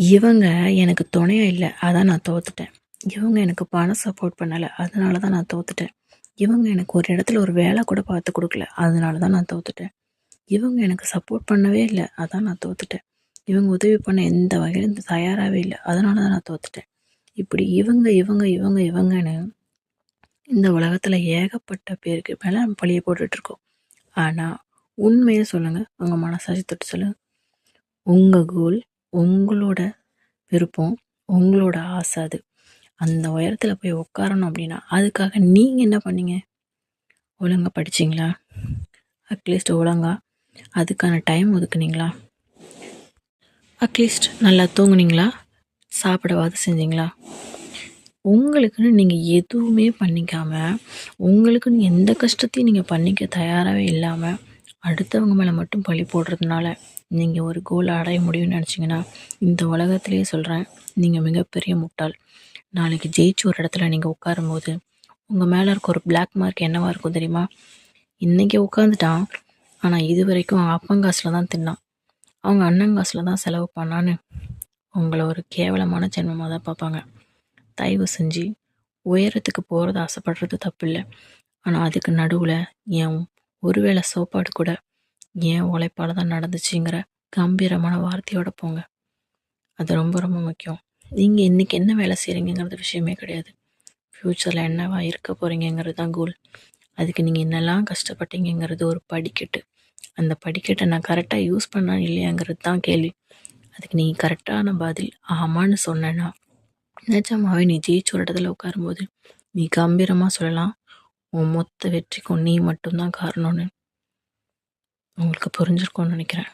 இவங்க எனக்கு துணையா இல்ல. அதான் நான் தோத்துட்டேன். இவங்க எனக்கு பணம் சப்போர்ட் பண்ணல. அதனால தான் நான் தோத்துட்டேன். இவங்க எனக்கு ஒரு இடத்துல ஒரு வேலை கூட பார்த்து குடுக்கல. அதனால தான் நான் தோத்துட்டேன். இவங்க எனக்கு சப்போர்ட் பண்ணவே இல்ல. அதான் நான் தோத்துட்டேன். இவங்க உதவி பண்ண எந்த வகையிலும் தயாராவே இல்ல. அதனால தான் நான் தோத்துட்டேன். இப்படி இவங்கன்னு இந்த உலகத்துல ஏகப்பட்ட பேருக்கு மேல நம்ம பழிய போட்டுட்ருக்கோம். ஆனா, உண்மைய சொல்லுங்க. உங்க மனசாட்சி தொட்டு சொல்லுங்க. உங்க கோல், உங்களோட விருப்பம், உங்களோட ஆசை அது. அந்த உயரத்துல போய் உட்காரணும் அப்படின்னா, அதுக்காக நீங்க என்ன பண்ணீங்க? ஒழுங்கா படிச்சீங்களா? அட்லீஸ்ட் ஒழுங்கா அதுக்கான டைம் ஒதுக்குனீங்களா? அட்லீஸ்ட் நல்லா தூங்குனீங்களா? சாப்பிடவாது செஞ்சீங்களா? உங்களுக்குன்னு நீங்கள் எதுவுமே பண்ணிக்காம, உங்களுக்குன்னு எந்த கஷ்டத்தையும் நீங்கள் பண்ணிக்க தயாராகவே இல்லாமல், அடுத்தவங்க மேலே மட்டும் பழி போடுறதுனால நீங்கள் ஒரு கோலை அடைய முடியும்னு நினச்சிங்கன்னா, இந்த உலகத்திலேயே சொல்கிறேன், நீங்கள் மிகப்பெரிய முட்டாள். நாளைக்கு ஜெயிச்சு ஒரு இடத்துல நீங்கள் உட்காரும்போது உங்கள் மேலே இருக்க ஒரு பிளாக் மார்க் என்னவாக இருக்கும் தெரியுமா? இன்றைக்கி உட்காந்துட்டான், ஆனால் இது வரைக்கும் அவங்க அப்பங்காசில் தான் தின்னான், அவங்க அண்ணங்காசில் தான் செலவு பண்ணான்னு உங்களை ஒரு கேவலமான ஜென்மமாக தான் பார்ப்பாங்க. தயவு செஞ்சு உயரத்துக்கு போகிறது ஆசைப்படுறது தப்பு இல்லை. ஆனால் அதுக்கு நடுவில் என் ஒருவேளை சோப்பாடு கூட ஏன் உழைப்பால் தான் நடந்துச்சுங்கிற கம்பீரமான வார்த்தையோடு போங்க. அது ரொம்ப ரொம்ப முக்கியம். நீங்கள் இன்றைக்கி என்ன வேலை செய்கிறீங்கிறது விஷயமே கிடையாது. ஃப்யூச்சரில் என்னவா இருக்க போகிறீங்கிறது தான் கோல். அதுக்கு நீங்கள் என்னெல்லாம் கஷ்டப்பட்டீங்கிறது ஒரு படிக்கட்டு. அந்த படிக்கட்டை நான் கரெக்டாக யூஸ் பண்ணா இல்லையாங்கிறது தான் கேள்வி. அதுக்கு நீங்கள் கரெக்டான பதில் ஆமான்னு சொன்னேன்னா, நிஜமாவே நீ ஜெயிச்சு ஒரு இடத்துல உட்காரும்போது நீ கம்பீரமாக சொல்லலாம், உன் மொத்த வெற்றிக்கும் நீ மட்டும்தான் காரணம்னு. உங்களுக்கு புரிஞ்சிருக்கும்னு நினைக்கிறேன்.